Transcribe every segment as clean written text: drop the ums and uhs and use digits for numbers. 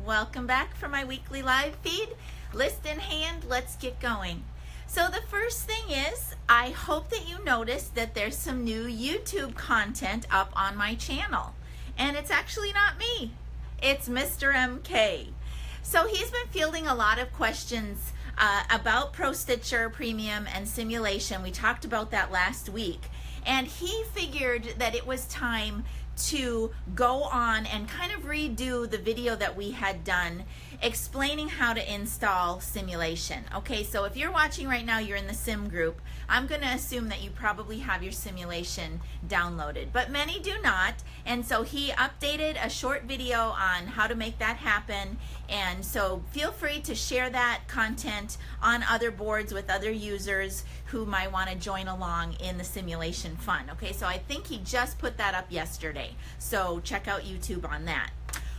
Welcome back for my weekly live feed. List in hand, let's get going. So the first thing is, I hope that you noticed that there's some new YouTube content up on my channel. And it's actually not me, it's Mr. MK. So he's been fielding a lot of questions about Pro Stitcher Premium and simulation. We talked about that last week. And he figured that it was time to go on and kind of redo the video that we had done explaining how to install simulation. Okay, so if you're watching right now, you're in the sim group, I'm going to assume that you probably have your simulation downloaded, but many do not. And so he updated a short video on how to make that happen, and so feel free to share that content on other boards with other users who might want to join along in the simulation fun. Okay, so I think he just put that up yesterday, so check out YouTube on that.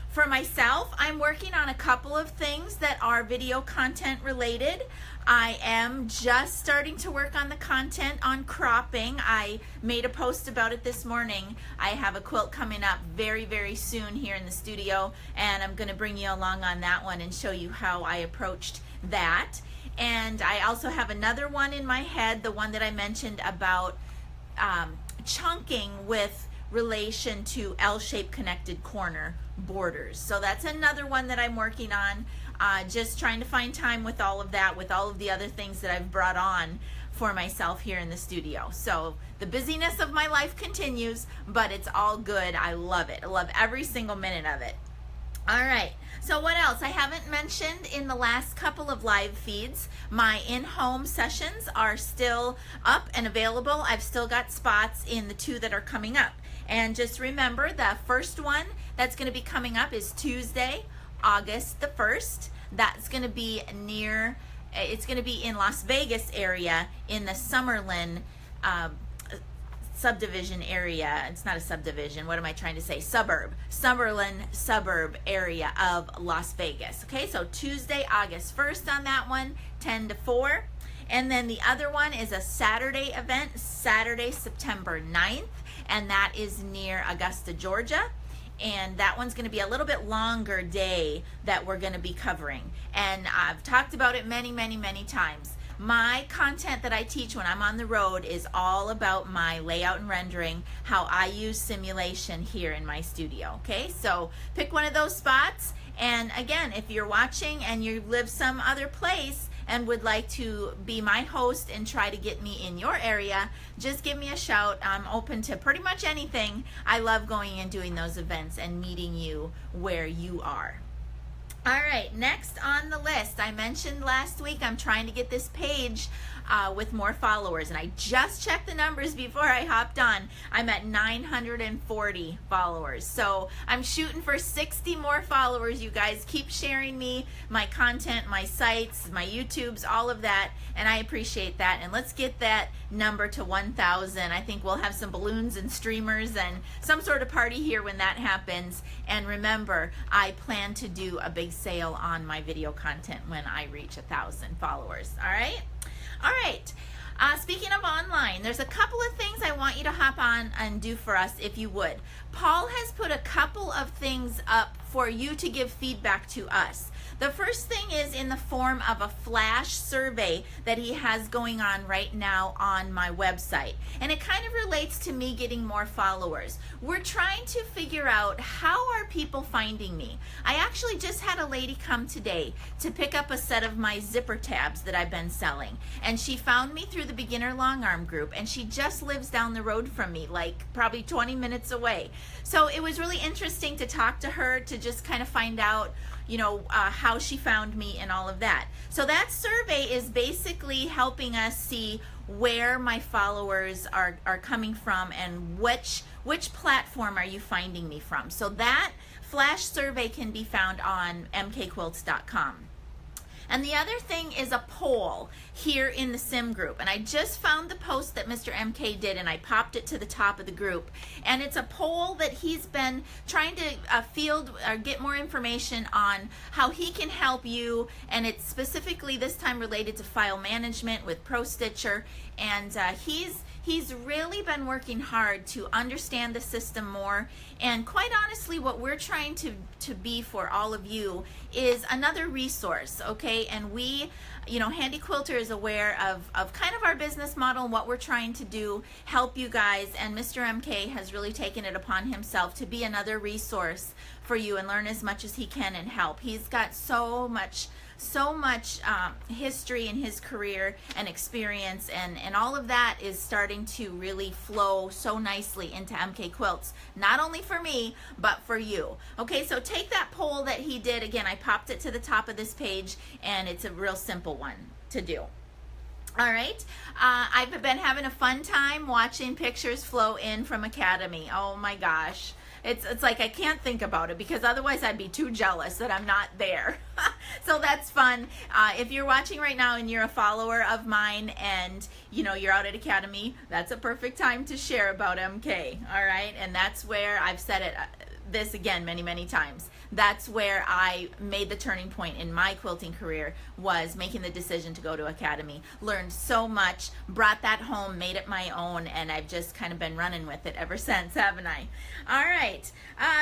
For myself, I'm working on a couple of things that are video content related. I am just starting to work on the content on cropping. I made a post about it this morning. I have a quilt coming up very, very soon here in the studio, and I'm going to bring you along on that one and show you how I approached that. And I also have another one in my head, the one that I mentioned about chunking with relation to L-shaped connected corner borders. So that's another one that I'm working on, just trying to find time with all of that, with all of the other things that I've brought on for myself here in the studio. So the busyness of my life continues, but it's all good. I love it. I love every single minute of it. All right, so what else? I haven't mentioned in the last couple of live feeds, my in-home sessions are still up and available. I've still got spots in the two that are coming up. And just remember, the first one that's going to be coming up is Tuesday, August the 1st. That's going to be near, it's going to be in Las Vegas area in the Summerlin subdivision area. It's not a subdivision, what am I trying to say? Suburb. Summerlin suburb area of Las Vegas. Okay, so Tuesday, August 1st on that one, 10 to 4. And then the other one is a Saturday event, Saturday, September 9th. And that is near Augusta, Georgia. And that one's going to be a little bit longer day that we're going to be covering. And I've talked about it many, many, many times. My content that I teach when I'm on the road is all about my layout and rendering, how I use simulation here in my studio. Okay, so pick one of those spots. And again, if you're watching and you live some other place and would like to be my host and try to get me in your area, just give me a shout. I'm open to pretty much anything. I love going and doing those events and meeting you where you are. All right, next on the list, I mentioned last week I'm trying to get this page with more followers, and I just checked the numbers before I hopped on. I'm at 940 followers, so I'm shooting for 60 more followers. You guys keep sharing me, my content, my sites, my YouTubes, all of that, and I appreciate that. And let's get that number to 1,000. I think we'll have some balloons and streamers and some sort of party here when that happens. And remember, I plan to do a big sale on my video content when I reach 1,000 followers. All right? All right. Speaking of online, there's a couple of things I want you to hop on and do for us if you would. Paul has put a couple of things up for you to give feedback to us. The first thing is in the form of a flash survey that he has going on right now on my website. And it kind of relates to me getting more followers. We're trying to figure out, how are people finding me? I actually just had a lady come today to pick up a set of my zipper tabs that I've been selling. And she found me through the beginner long arm group, and she just lives down the road from me, like probably 20 minutes away. So it was really interesting to talk to her, to just kind of find out, you know, how she found me and all of that. So that survey is basically helping us see where my followers are coming from and which platform are you finding me from. So that flash survey can be found on mkquilts.com. And the other thing is a poll here in the sim group. And I just found the post that Mr. MK did, and I popped it to the top of the group. And it's a poll that he's been trying to field or get more information on how he can help you. And it's specifically this time related to file management with Pro Stitcher. And he's he's really been working hard to understand the system more. And quite honestly, what we're trying to be for all of you is another resource, okay? And we, you know, handi-quilter is aware of kind of our business model and what we're trying to do, help you guys, and Mr. MK has really taken it upon himself to be another resource for you and learn as much as he can and help. He's got so much history in his career and experience, and all of that is starting to really flow so nicely into MK Quilts, not only for me but for you. Okay, so take that poll that he did. Again, I popped it to the top of this page, and it's a real simple one to do. All right, I've been having a fun time watching pictures flow in from Academy. Oh my gosh. It's like I can't think about it because otherwise I'd be too jealous that I'm not there. So that's fun. If you're watching right now and you're a follower of mine and you know you're out at Academy, that's a perfect time to share about MK. All right, and that's where I've said it this again many times. That's where I made the turning point in my quilting career, was making the decision to go to Academy. Learned so much, brought that home, made it my own, and I've just kind of been running with it ever since, haven't I? All right,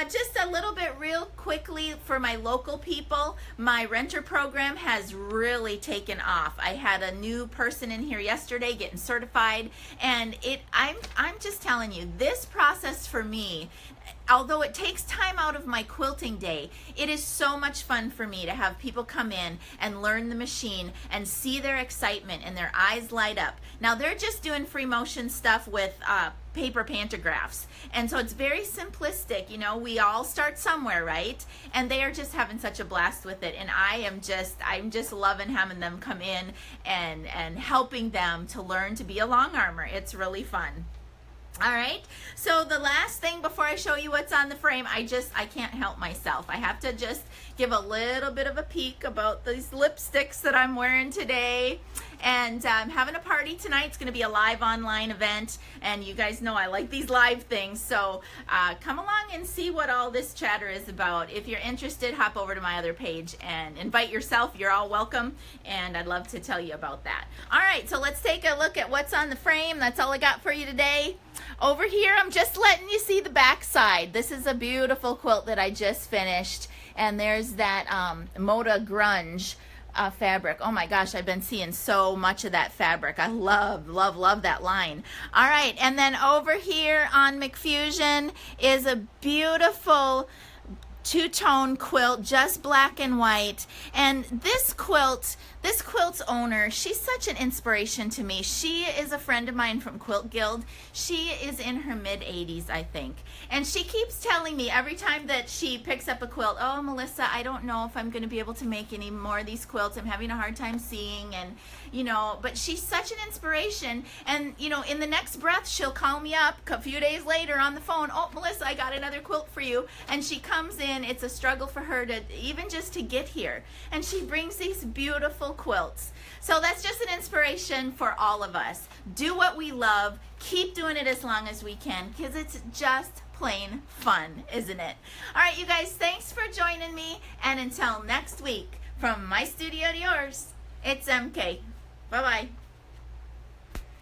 just a little bit real quickly for my local people, my renter program has really taken off. I had a new person in here yesterday getting certified, and I'm just telling you, this process for me, although it takes time out of my quilting day, it is so much fun for me to have people come in and learn the machine and see their excitement and their eyes light up. Now they're just doing free motion stuff with paper pantographs, and so it's very simplistic. You know, we all start somewhere, right? And they are just having such a blast with it, and I'm just loving having them come in and helping them to learn to be a long armer. It's really fun. All right, so the last thing before I show you what's on the frame, I can't help myself. I have to just give a little bit of a peek about these lipsticks that I'm wearing today. And I'm having a party tonight. It's going to be a live online event, and you guys know I like these live things, so come along and see what all this chatter is about. If you're interested, hop over to my other page and invite yourself. You're all welcome, and I'd love to tell you about that. All right, so let's take a look at what's on the frame. That's all I got for you today. Over here, I'm just letting you see the back side. This is a beautiful quilt that I just finished, and there's that Moda Grunge fabric. Oh my gosh, I've been seeing so much of that fabric. I love that line. All right, and then over here on McFusion is a beautiful two-tone quilt, just black and white. And this quilt's owner, she's such an inspiration to me. She is a friend of mine from Quilt Guild. She is in her mid-80s, I think. And she keeps telling me every time that she picks up a quilt, oh, Melissa, I don't know if I'm going to be able to make any more of these quilts. I'm having a hard time seeing, and you know, but she's such an inspiration. And you know, in the next breath, she'll call me up a few days later on the phone, oh, Melissa, I got another quilt for you. And she comes in. It's a struggle for her to even just to get here. And she brings these beautiful quilts. So that's just an inspiration for all of us. Do what we love. Keep doing it as long as we can, because it's just plain fun, isn't it? All right, you guys, thanks for joining me. And until next week, from my studio to yours, it's MK. Bye-bye.